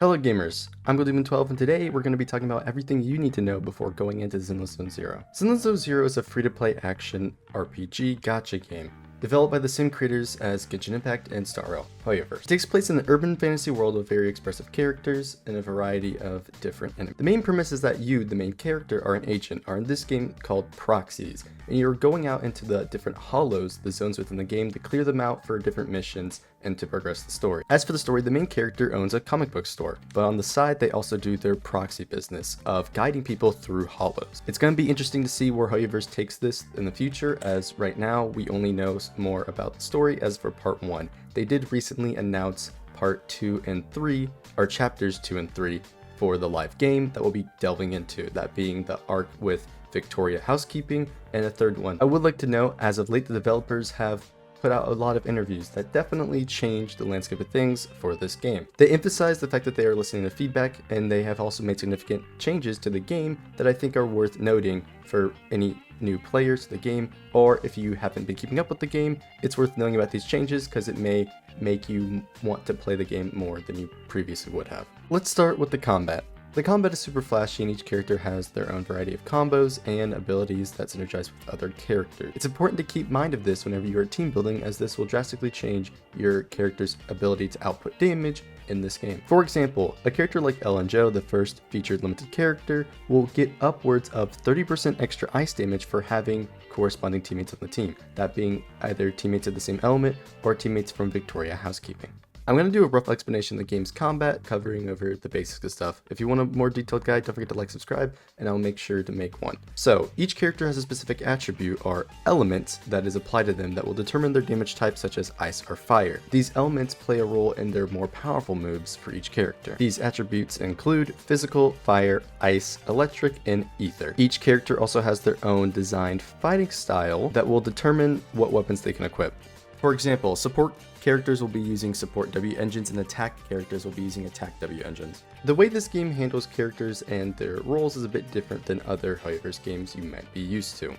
Hello gamers, I'm GoldDemon12 and today we're going to be talking about everything you need to know before going into Zenless Zone Zero. Zenless Zone Zero is a free-to-play action RPG gacha game, developed by the same creators as Genshin Impact and Star Rail. However, it takes place in an urban fantasy world with very expressive characters and a variety of different enemies. The main premise is that you, the main character, are an agent, are in this game called proxies, and you're going out into the different hollows, the zones within the game, to clear them out for different missions and to progress the story. As for the story, the main character owns a comic book store, but on the side they also do their proxy business of guiding people through hollows. It's going to be interesting to see where Hoyoverse takes this in the future, as right now we only know more about the story as for part 1. They did recently announce part 2 and 3, or chapters 2 and 3, for the live game that we'll be delving into, that being the arc with Victoria housekeeping and a third one. I would like to know, as of late the developers have put out a lot of interviews that definitely changed the landscape of things for this game. They emphasize the fact that they are listening to feedback, and they have also made significant changes to the game that I think are worth noting for any new players to the game, or if you haven't been keeping up with the game, it's worth knowing about these changes because it may make you want to play the game more than you previously would have. Let's start with the combat. The combat is super flashy and each character has their own variety of combos and abilities that synergize with other characters. It's important to keep mind of this whenever you are team building, as this will drastically change your character's ability to output damage in this game. For example, a character like Ellen Joe, the first featured limited character, will get upwards of 30% extra ice damage for having corresponding teammates on the team, that being either teammates of the same element or teammates from Victoria housekeeping. I'm going to do a rough explanation of the game's combat, covering over the basics of stuff. If you want a more detailed guide, don't forget to like, subscribe, and I'll make sure to make one. So, each character has a specific attribute or element that is applied to them that will determine their damage type, such as ice or fire. These elements play a role in their more powerful moves for each character. These attributes include physical, fire, ice, electric, and ether. Each character also has their own designed fighting style that will determine what weapons they can equip. For example, support characters will be using support W engines and attack characters will be using attack W engines. The way this game handles characters and their roles is a bit different than other Hoyoverse games you might be used to.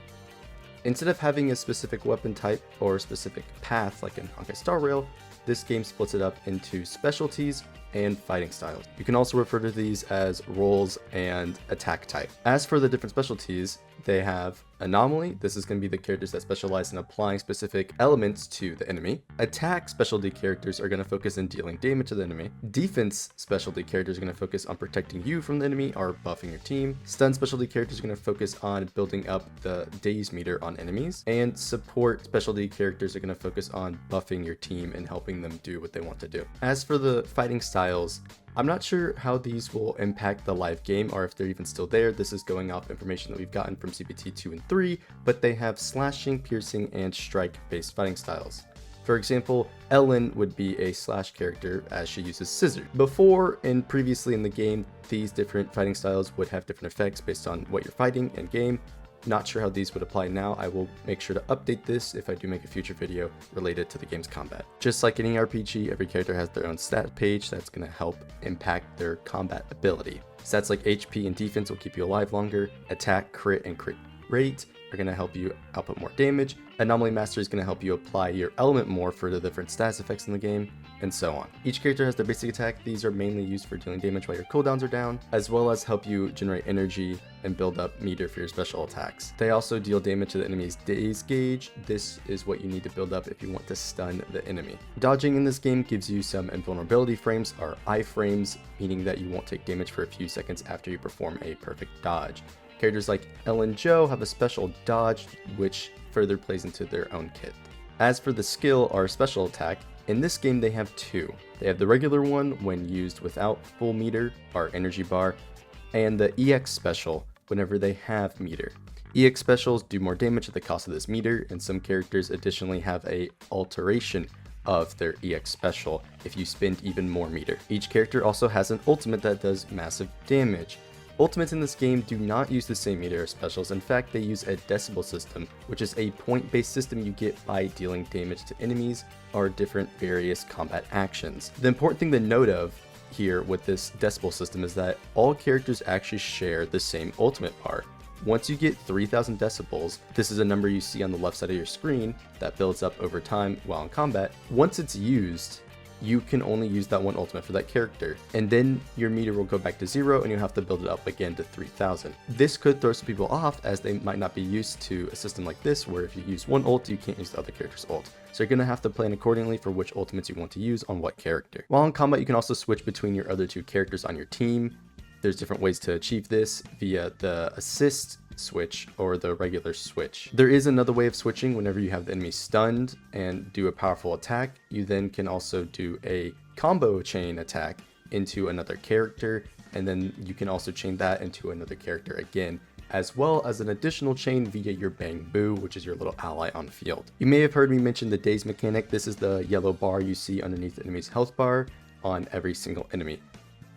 Instead of having a specific weapon type or a specific path like in Honkai Star Rail, this game splits it up into specialties and fighting styles. You can also refer to these as roles and attack type. As for the different specialties, they have Anomaly. This is going to be the characters that specialize in applying specific elements to the enemy. Attack specialty characters are going to focus on dealing damage to the enemy. Defense specialty characters are going to focus on protecting you from the enemy or buffing your team. Stun specialty characters are going to focus on building up the daze meter on enemies. And support specialty characters are going to focus on buffing your team and helping them do what they want to do. As for the fighting styles, I'm not sure how these will impact the live game or if they're even still there. This is going off information that we've gotten from CPT 2 and 3, but they have slashing, piercing, and strike-based fighting styles. For example, Ellen would be a slash character as she uses scissors. Before and previously in the game, these different fighting styles would have different effects based on what you're fighting in game. Not sure how these would apply now. I will make sure to update this if I do make a future video related to the game's combat. Just like any RPG, every character has their own stat page that's going to help impact their combat ability. Stats like HP and defense will keep you alive longer. Attack, crit, and crit rate are going to help you output more damage. Anomaly Master is going to help you apply your element more for the different status effects in the game, and so on. Each character has their basic attack. These are mainly used for dealing damage while your cooldowns are down, as well as help you generate energy and build up meter for your special attacks. They also deal damage to the enemy's daze gauge. This is what you need to build up if you want to stun the enemy. Dodging in this game gives you some invulnerability frames, or iframes, meaning that you won't take damage for a few seconds after you perform a perfect dodge. Characters like Ellen Joe have a special dodge, which further plays into their own kit. As for the skill or special attack, in this game they have two. They have the regular one when used without full meter or energy bar, and the EX special whenever they have meter. EX specials do more damage at the cost of this meter, and some characters additionally have a alteration of their EX special if you spend even more meter. Each character also has an ultimate that does massive damage. Ultimates in this game do not use the same meter as specials. In fact, they use a decibel system, which is a point-based system you get by dealing damage to enemies or different various combat actions. The important thing to note of here with this decibel system is that all characters actually share the same ultimate bar. Once you get 3000 decibels, this is a number you see on the left side of your screen that builds up over time while in combat. Once it's used, you can only use that one ultimate for that character. And then your meter will go back to 0 and you'll have to build it up again to 3000. This could throw some people off as they might not be used to a system like this where if you use one ult, you can't use the other character's ult. So you're going to have to plan accordingly for which ultimates you want to use on what character. While in combat, you can also switch between your other 2 characters on your team. There's different ways to achieve this via the assist switch or the regular switch. There is another way of switching whenever you have the enemy stunned and do a powerful attack. You then can also do a combo chain attack into another character, and then you can also chain that into another character again, as well as an additional chain via your Bang Boo, which is your little ally on the field. You may have heard me mention the daze mechanic. This is the yellow bar you see underneath the enemy's health bar on every single enemy.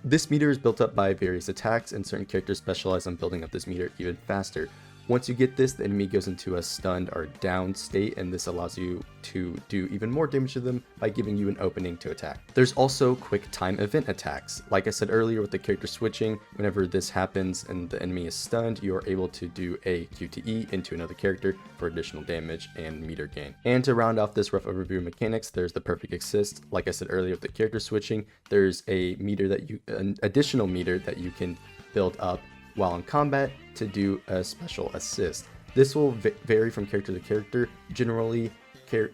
This meter is built up by various attacks, and certain characters specialize on building up this meter even faster. Once you get this, the enemy goes into a stunned or down state, and this allows you to do even more damage to them by giving you an opening to attack. There's also quick time event attacks. Like I said earlier with the character switching, whenever this happens and the enemy is stunned, you are able to do a QTE into another character for additional damage and meter gain. And to round off this rough overview of mechanics, there's the perfect assist. Like I said earlier with the character switching, there's a meter that an additional meter that you can build up while in combat to do a special assist. This will vary from character to character. Generally,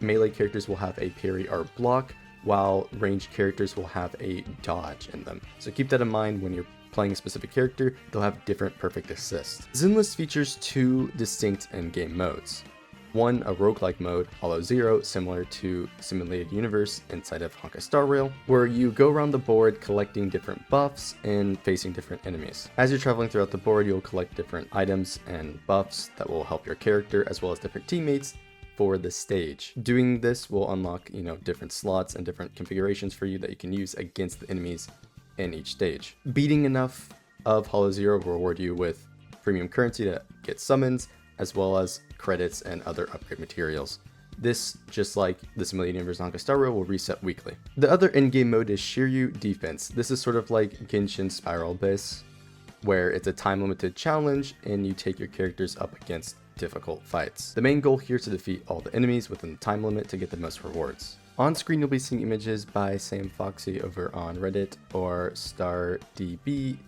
melee characters will have a parry or block, while ranged characters will have a dodge in them. So keep that in mind when you're playing a specific character. They'll have different perfect assists. Zenless features 2 distinct in-game modes. One, a roguelike mode, Hollow Zero, similar to Simulated Universe inside of Honkai Star Rail, where you go around the board collecting different buffs and facing different enemies. As you're traveling throughout the board, you'll collect different items and buffs that will help your character, as well as different teammates for the stage. Doing this will unlock, different slots and different configurations for you that you can use against the enemies in each stage. Beating enough of Hollow Zero will reward you with premium currency to get summons, as well as credits and other upgrade materials. This, just like the Simulated Universe Honkai Star Rail, will reset weekly. The other in-game mode is Shiryu Defense. This is sort of like Genshin Spiral Abyss, where it's a time-limited challenge and you take your characters up against difficult fights. The main goal here is to defeat all the enemies within the time limit to get the most rewards. On screen, you'll be seeing images by Sam Foxy over on Reddit or stardb.gg.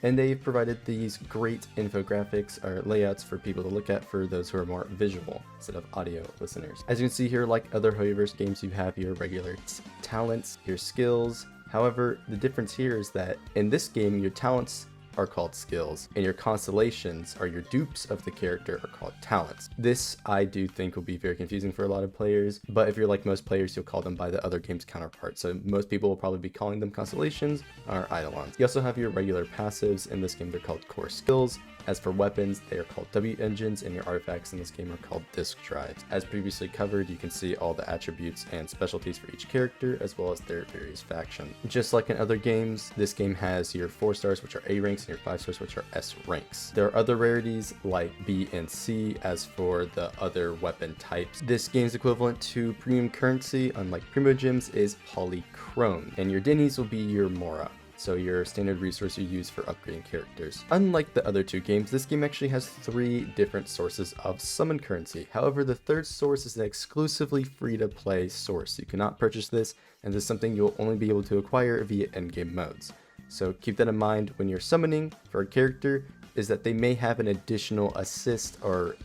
And they've provided these great infographics or layouts for people to look at for those who are more visual instead of audio listeners. As you can see here, like other Hoyoverse games, you have your regular talents, your skills. However, the difference here is that in this game, your talents are called skills, and your constellations, or your dupes of the character, are called talents. This, I do think, will be very confusing for a lot of players, but if you're like most players, you'll call them by the other game's counterpart. So most people will probably be calling them constellations or eidolons. You also have your regular passives. In this game, they're called core skills. As for weapons, they are called W engines, and your artifacts in this game are called disk drives. As previously covered, you can see all the attributes and specialties for each character, as well as their various factions. Just like in other games, this game has your 4 stars, which are A ranks, and your 5 stars, which are S ranks. There are other rarities like B and C. As for the other weapon types, this game's equivalent to premium currency, unlike Primo Gems, is polychrome, and your Denny's will be your Mora. So your standard resource you use for upgrading characters. Unlike the other 2 games, this game actually has 3 different sources of summon currency. However, the third source is an exclusively free-to-play source. You cannot purchase this, and this is something you'll only be able to acquire via endgame modes. So keep that in mind when you're summoning for a character, is that they may have an additional assist or,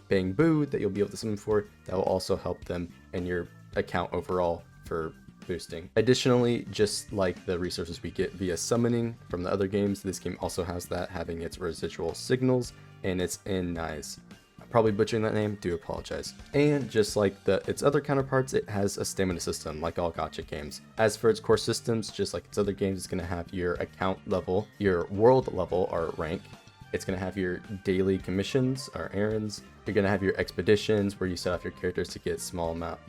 Bang Boo that you'll be able to summon for that will also help them in your account overall for boosting. Additionally, just like the resources we get via summoning from the other games, this game also has that, having its residual signals, and it's in Nice. I'm probably butchering that name, do apologize. And just like its other counterparts, it has a stamina system like all Gacha games. As for its core systems, just like its other games, it's going to have your account level, your world level or rank. It's going to have your daily commissions or errands. You're going to have your expeditions where you set off your characters to get small amount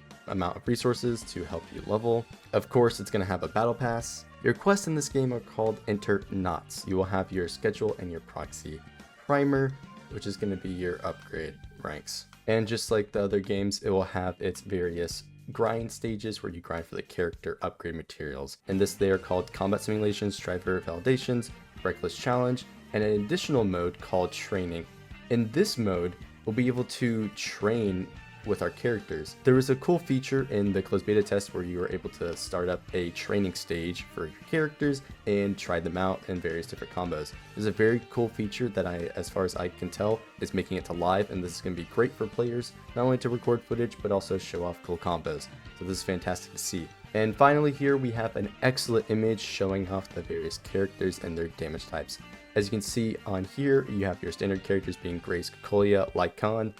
of resources to help you level. Of course, it's going to have a battle pass. Your quests in this game are called Internauts. You will have your schedule and your proxy primer, which is going to be your upgrade ranks. And just like the other games, it will have its various grind stages where you grind for the character upgrade materials. In this, they are called combat simulations, driver validations, reckless challenge, and an additional mode called training. In this mode, we'll be able to train with our characters. There was a cool feature in the closed beta test where you were able to start up a training stage for your characters and try them out in various different combos. It's a very cool feature that as far as I can tell, is making it to live, and this is going to be great for players, not only to record footage, but also show off cool combos. So this is fantastic to see. And finally here we have an excellent image showing off the various characters and their damage types. As you can see on here, you have your standard characters being Grace, Kolia, Lycan,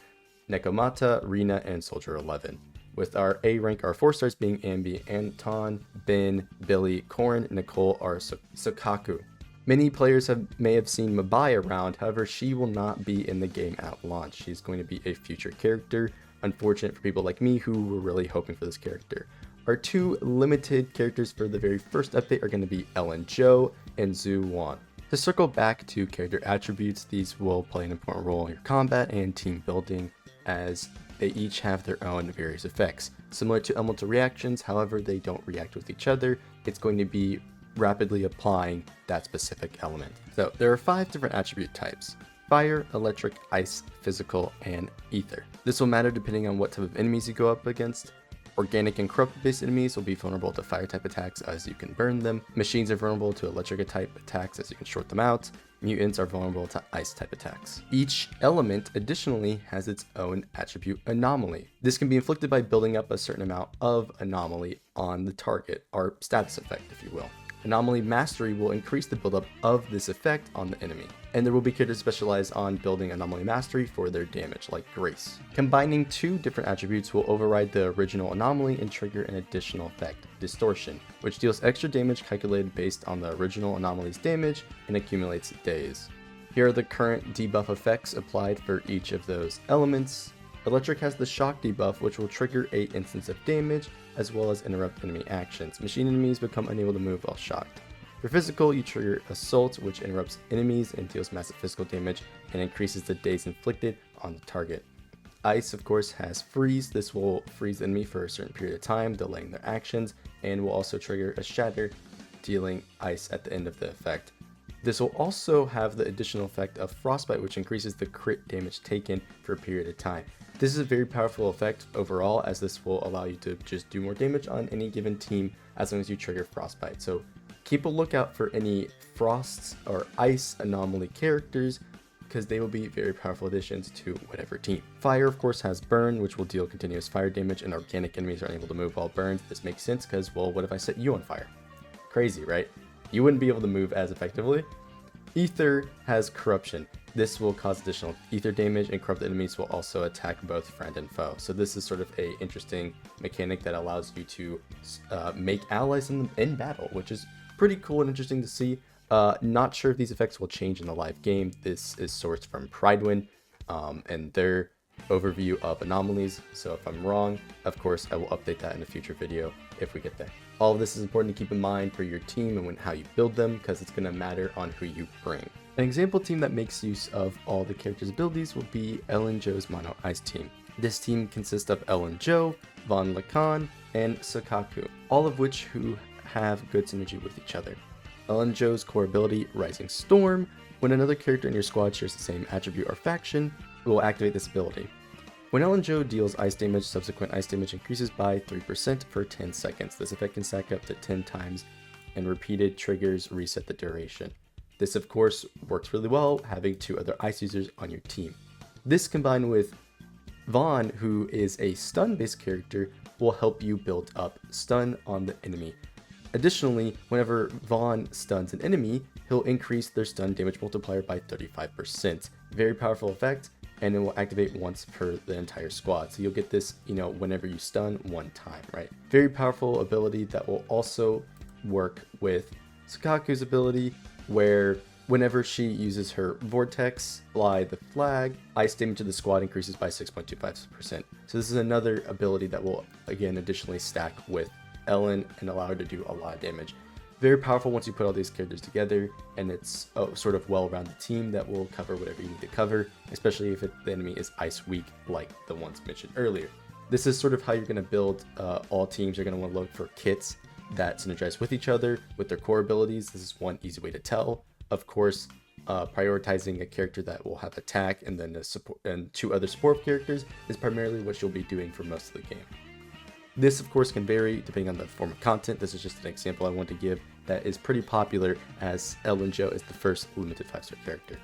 Nekomata, Rina, and Soldier 11. With our A rank, our 4 stars being Ambi, Anton, Ben, Billy, Korin, Nicole, or Sokaku. Many players may have seen Mabai around, however she will not be in the game at launch. She's going to be a future character. Unfortunate for people like me who were really hoping for this character. Our 2 limited characters for the very first update are going to be Ellen Jo and Zhu Wan. To circle back to character attributes, these will play an important role in your combat and team building, as they each have their own various effects. Similar to elemental reactions, however, they don't react with each other. It's going to be rapidly applying that specific element. So there are 5 different attribute types: fire, electric, ice, physical, and ether. This will matter depending on what type of enemies you go up against. Organic and corrupt-based enemies will be vulnerable to fire-type attacks as you can burn them. Machines are vulnerable to electric-type attacks as you can short them out. Mutants are vulnerable to ice-type attacks. Each element additionally has its own attribute anomaly. This can be inflicted by building up a certain amount of anomaly on the target, or status effect if you will. Anomaly Mastery will increase the buildup of this effect on the enemy, and there will be characters specialized on building Anomaly Mastery for their damage, like Grace. Combining 2 different attributes will override the original anomaly and trigger an additional effect, Distortion, which deals extra damage calculated based on the original anomaly's damage and accumulates days. Here are the current debuff effects applied for each of those elements. Electric has the Shock debuff, which will trigger 8 instants of damage, as well as interrupt enemy actions. Machine enemies become unable to move while shocked. For physical, you trigger Assault, which interrupts enemies and deals massive physical damage and increases the days inflicted on the target. Ice, of course, has Freeze. This will freeze the enemy for a certain period of time, delaying their actions, and will also trigger a Shatter, dealing ice at the end of the effect. This will also have the additional effect of Frostbite, which increases the crit damage taken for a period of time. This is a very powerful effect overall, as this will allow you to just do more damage on any given team as long as you trigger Frostbite. So keep a lookout for any Frosts or Ice anomaly characters, because they will be very powerful additions to whatever team. Fire, of course, has Burn, which will deal continuous fire damage, and organic enemies are unable to move while burned. This makes sense because, well, what if I set you on fire? Crazy, right? You wouldn't be able to move as effectively. Ether has Corruption. This will cause additional ether damage, and corrupt enemies will also attack both friend and foe. So this is sort of a interesting mechanic that allows you to make allies in battle, which is pretty cool and interesting to see. Not sure if these effects will change in the live game. This is sourced from Pridewind and their overview of anomalies. So if I'm wrong, of course, I will update that in a future video if we get there. All of this is important to keep in mind for your team and how you build them, because it's going to matter on who you bring. An example team that makes use of all the characters' abilities will be Ellen Jo's Mono Ice team. This team consists of Ellen Jo, Von Lacan, and Sokaku, all of which who have good synergy with each other. Ellen Jo's core ability, Rising Storm, when another character in your squad shares the same attribute or faction, will activate this ability. When Ellen Jo deals ice damage, subsequent ice damage increases by 3% for 10 seconds. This effect can stack up to 10 times, and repeated triggers reset the duration. This, of course, works really well having 2 other ice users on your team. This, combined with Vaughn, who is a stun-based character, will help you build up stun on the enemy. Additionally, whenever Vaughn stuns an enemy, he'll increase their stun damage multiplier by 35%. Very powerful effect, and it will activate once per the entire squad. So you'll get this, whenever you stun one time, right? Very powerful ability that will also work with Sokaku's ability, where whenever she uses her Vortex, Fly the Flag, ice damage to the squad increases by 6.25%. So this is another ability that will, again, additionally stack with Ellen and allow her to do a lot of damage. Very powerful once you put all these characters together, and it's a sort of well-rounded team that will cover whatever you need to cover, especially if the enemy is ice weak like the ones mentioned earlier. This is sort of how you're going to build all teams. You're going to want to look for kits that synergize with each other, with their core abilities. This is one easy way to tell. Of course, prioritizing a character that will have attack and then a support and 2 other support characters is primarily what you'll be doing for most of the game. This of course can vary depending on the form of content. This is just an example I want to give that is pretty popular, as Ellen Jo is the first limited 5-star character.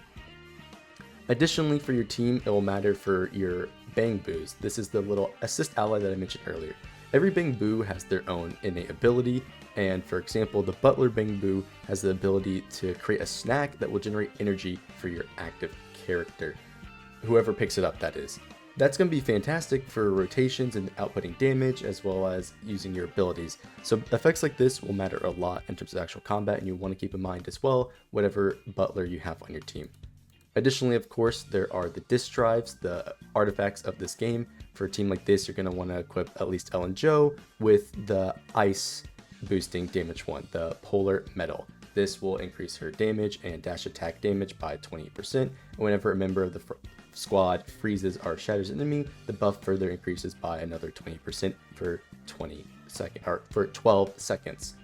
Additionally, for your team, it will matter for your Bang Boos. This is the little assist ally that I mentioned earlier. Every Bang Boo has their own innate ability, and for example, the Butler Bang Boo has the ability to create a snack that will generate energy for your active character. Whoever picks it up, that is. That's going to be fantastic for rotations and outputting damage, as well as using your abilities. So effects like this will matter a lot in terms of actual combat, and you want to keep in mind as well whatever Butler you have on your team. Additionally, of course, there are the disc drives, the artifacts of this game. For a team like this, you're going to want to equip at least Ellen Jo with the ice boosting damage one, the polar metal. This will increase her damage and dash attack damage by 20%, and whenever a member of the squad freezes or shatters an enemy, the buff further increases by another 20% for 12 seconds.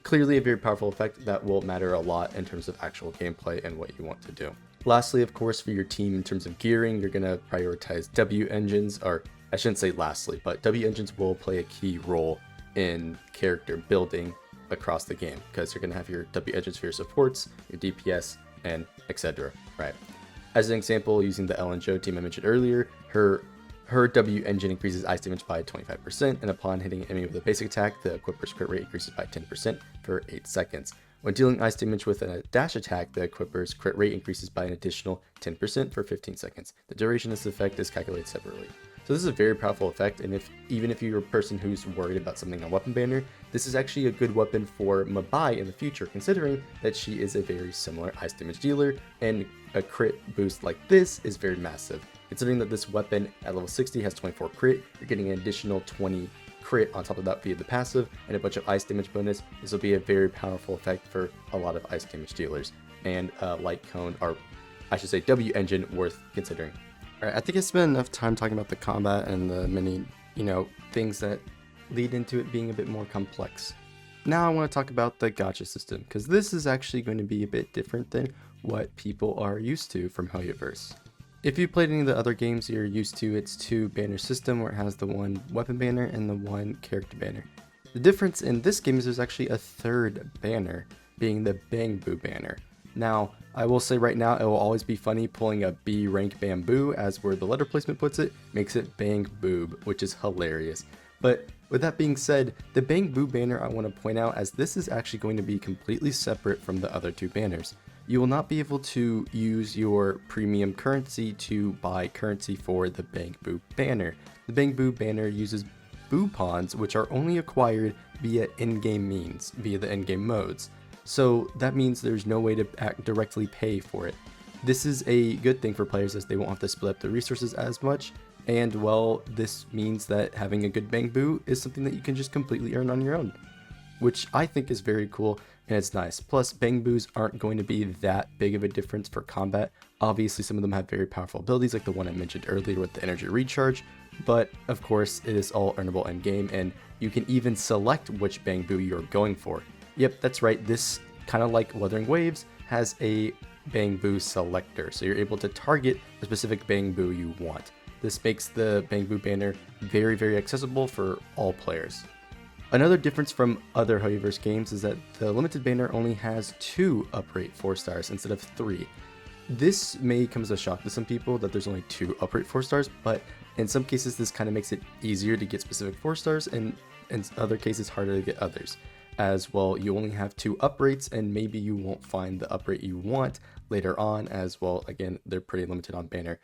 Clearly a very powerful effect that will matter a lot in terms of actual gameplay and what you want to do. Lastly, of course, for your team in terms of gearing, you're going to prioritize W engines, or I shouldn't say lastly, but W engines will play a key role in character building across the game, because you're going to have your W engines for your supports, your DPS, and etc. Right? As an example, using the Ellen Jo team I mentioned earlier, her W engine increases ice damage by 25%, and upon hitting an enemy with a basic attack, the equipper's crit rate increases by 10% for 8 seconds. When dealing ice damage with a dash attack, the equipper's crit rate increases by an additional 10% for 15 seconds. The duration of this effect is calculated separately. So this is a very powerful effect, and even if you're a person who's worried about something on Weapon Banner, this is actually a good weapon for Mabai in the future, considering that she is a very similar ice damage dealer, and a crit boost like this is very massive. Considering that this weapon at level 60 has 24 crit, you're getting an additional 20 crit on top of that via the passive, and a bunch of ice damage bonus. This will be a very powerful effect for a lot of ice damage dealers, and Light Cone, or I should say W engine, worth considering. Alright, I think I spent enough time talking about the combat and the many, things that lead into it being a bit more complex. Now I want to talk about the gacha system, because this is actually going to be a bit different than what people are used to from Hoyoverse. If you've played any of the other games you're used to, it's 2 banner system where it has the 1 weapon banner and the 1 character banner. The difference in this game is there's actually a 3rd banner, being the Bang Boo banner. Now, I will say right now, it will always be funny pulling a B rank bamboo, as where the letter placement puts it, makes it Bang Boob, which is hilarious. But with that being said, the Bang Boo banner I want to point out, as this is actually going to be completely separate from the other 2 banners. You will not be able to use your premium currency to buy currency for the Bang Boo banner. The Bang Boo banner uses Boo Pawns, which are only acquired via in-game means, via the in-game modes. So that means there's no way to directly pay for it. This is a good thing for players, as they won't have to split up the resources as much, and well, this means that having a good Bang Boo is something that you can just completely earn on your own, which I think is very cool and it's nice. Plus, Bang Boos aren't going to be that big of a difference for combat. Obviously, some of them have very powerful abilities like the one I mentioned earlier with the energy recharge, but of course it is all earnable in game, and you can even select which Bang Boo you're going for. Yep, that's right, this, kind of like Wuthering Waves, has a Bang Boo selector, so you're able to target a specific Bang Boo you want. This makes the Bang Boo banner very, very accessible for all players. Another difference from other Hoyoverse games is that the limited banner only has 2 uprate 4 stars instead of 3. This may come as a shock to some people that there's only 2 uprate 4 stars, but in some cases this kind of makes it easier to get specific 4 stars, and in other cases harder to get others. As well, you only have 2 uprates, and maybe you won't find the uprate you want later on, as well, again, they're pretty limited on banner.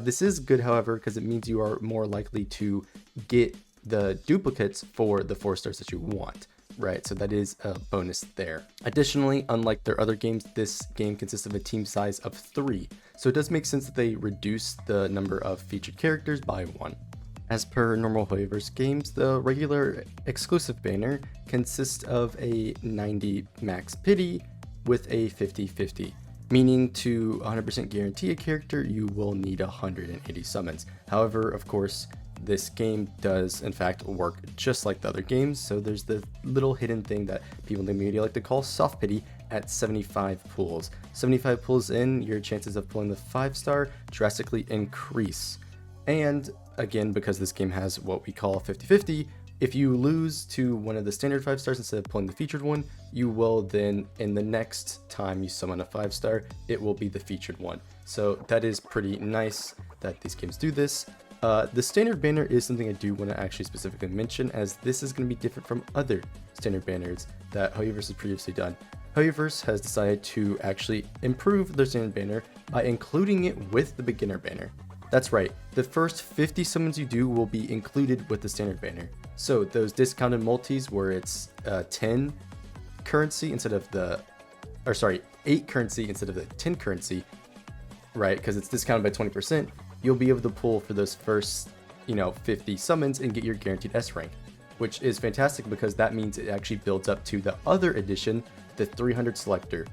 This is good, however, because it means you are more likely to get the duplicates for the 4 stars that you want, right? So that is a bonus there. Additionally, unlike their other games, this game consists of a team size of 3, so it does make sense that they reduce the number of featured characters by 1. As per normal Hoyoverse games, the regular exclusive banner consists of a 90 max pity with a 50-50, meaning to 100% guarantee a character, you will need 180 summons. However, of course, this game does in fact work just like the other games. So there's the little hidden thing that people in the media like to call soft pity at 75 pulls. 75 pulls in, your chances of pulling the 5-star drastically increase. And again, because this game has what we call 50-50, if you lose to one of the standard 5-stars instead of pulling the featured one, you will then, in the next time you summon a 5-star, it will be the featured one. So that is pretty nice that these games do this. The standard banner is something I do want to actually specifically mention, as this is going to be different from other standard banners that Hoyoverse has previously done. Hoyoverse has decided to actually improve their standard banner by including it with the beginner banner. That's right, the first 50 summons you do will be included with the standard banner. So those discounted multis where it's 10 currency instead of the, 8 currency instead of the 10 currency, right? Because it's discounted by 20%, you'll be able to pull for those first, 50 summons and get your guaranteed S rank, which is fantastic because that means it actually builds up to the other edition, the 300 selector.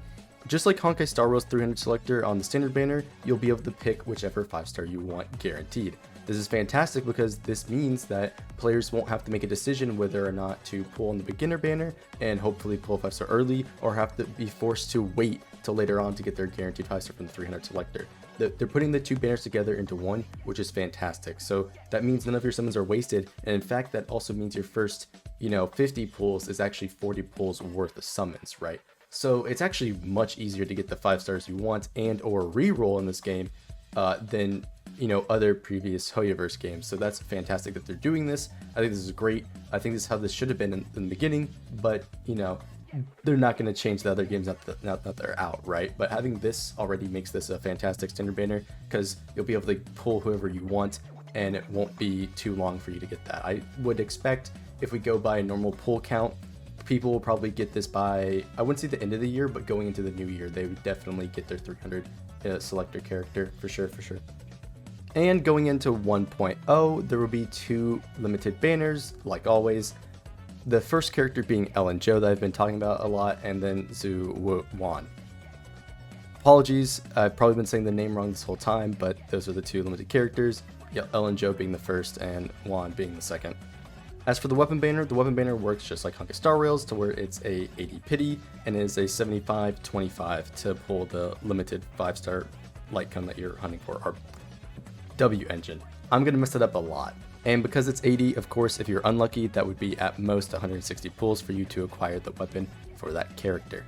Just like Honkai Star Rail's 300 selector on the standard banner, you'll be able to pick whichever 5-star you want guaranteed. This is fantastic because this means that players won't have to make a decision whether or not to pull on the beginner banner and hopefully pull a 5-star early, or have to be forced to wait till later on to get their guaranteed 5-star from the 300 selector. They're putting the two banners together into one, which is fantastic. So that means none of your summons are wasted, and in fact that also means your first 50 pulls is actually 40 pulls worth of summons, right? So it's actually much easier to get the 5-stars you want and or reroll in this game than other previous Hoyoverse games. So that's fantastic that they're doing this. I think this is great. I think this is how this should have been in the beginning, but they're not going to change the other games now that they're out, right? But having this already makes this a fantastic standard banner because you'll be able to pull whoever you want and it won't be too long for you to get that. I would expect if we go by a normal pull count, people will probably get this by, I wouldn't say the end of the year, but going into the new year, they would definitely get their 300 selector character for sure. And going into 1.0, there will be 2 limited banners, like always. The first character being Ellen Jo that I've been talking about a lot, and then Zhu Wan. Apologies, I've probably been saying the name wrong this whole time, but those are the 2 limited characters, Ellen Jo being the first and Wan being the second. As for the weapon banner works just like Honkai Star Rails, to where it's a 80 pity and is a 75-25 to pull the limited 5-star light cone that you're hunting for, or W engine. I'm going to mess it up a lot. And because it's 80, of course, if you're unlucky, that would be at most 160 pulls for you to acquire the weapon for that character.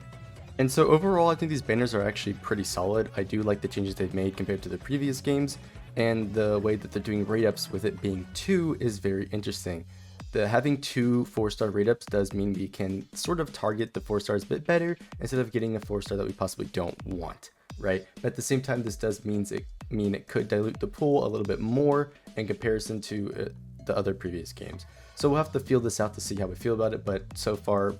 And so overall, I think these banners are actually pretty solid. I do like the changes they've made compared to the previous games, and the way that they're doing rate ups with it being 2 is very interesting. Having 2 4-star rate ups does mean we can sort of target the 4-stars a bit better instead of getting a 4-star that we possibly don't want, right? But at the same time, this does mean it could dilute the pool a little bit more in comparison to the other previous games. So we'll have to feel this out to see how we feel about it, but so far,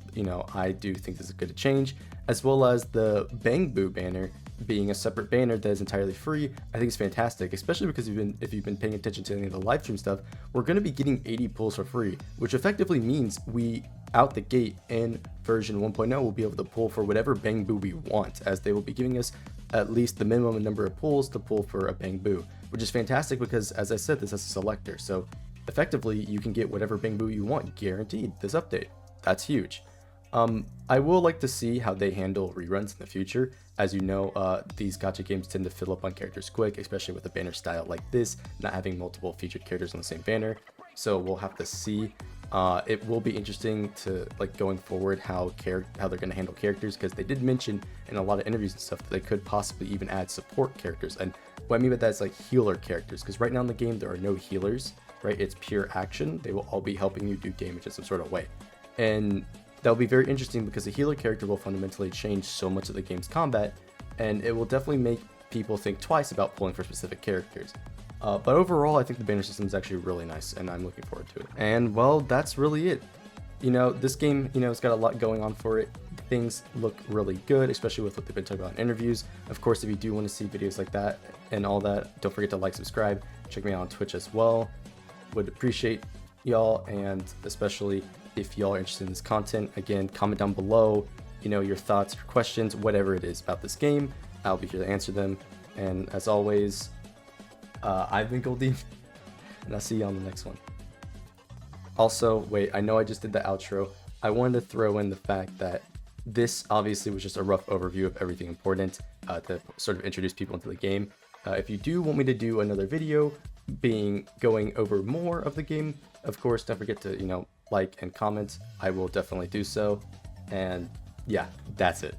I do think this is good to change, as well as the Bang Boo banner being a separate banner that is entirely free. I think it's fantastic, especially because if you've been paying attention to any of the live stream stuff, we're going to be getting 80 pulls for free, which effectively means we out the gate in version 1.0 will be able to pull for whatever Bang Boo we want, as they will be giving us at least the minimum number of pulls to pull for a Bang Boo, which is fantastic because, as I said, this has a selector, so effectively you can get whatever Bang Boo you want guaranteed this update. That's huge. I will like to see how they handle reruns in the future. As you know, these gacha games tend to fill up on characters quick, especially with a banner style like this, not having multiple featured characters on the same banner. So we'll have to see. It will be interesting to going forward how they're going to handle characters, because they did mention in a lot of interviews and stuff that they could possibly even add support characters. And what I mean by that is healer characters, because right now in the game there are no healers, right? It's pure action. They will all be helping you do damage in some sort of way, and that'll be very interesting because a healer character will fundamentally change so much of the game's combat, and it will definitely make people think twice about pulling for specific characters. But overall, I think the banner system is actually really nice, and I'm looking forward to it. And well, that's really it. This game, it's got a lot going on for it. Things look really good, especially with what they've been talking about in interviews. Of course, if you do want to see videos like that and all that, don't forget to like, subscribe, check me out on Twitch as well. Would appreciate y'all, and especially if y'all are interested in this content. Again, comment down below, your thoughts, your questions, whatever it is about this game. I'll be here to answer them. And as always, I've been Goldie. and I'll see you on the next one. Also, wait, I know I just did the outro. I wanted to throw in the fact that this obviously was just a rough overview of everything important to sort of introduce people into the game. If you do want me to do another video going over more of the game, of course, don't forget to, like and comment. I will definitely do so. And yeah, that's it.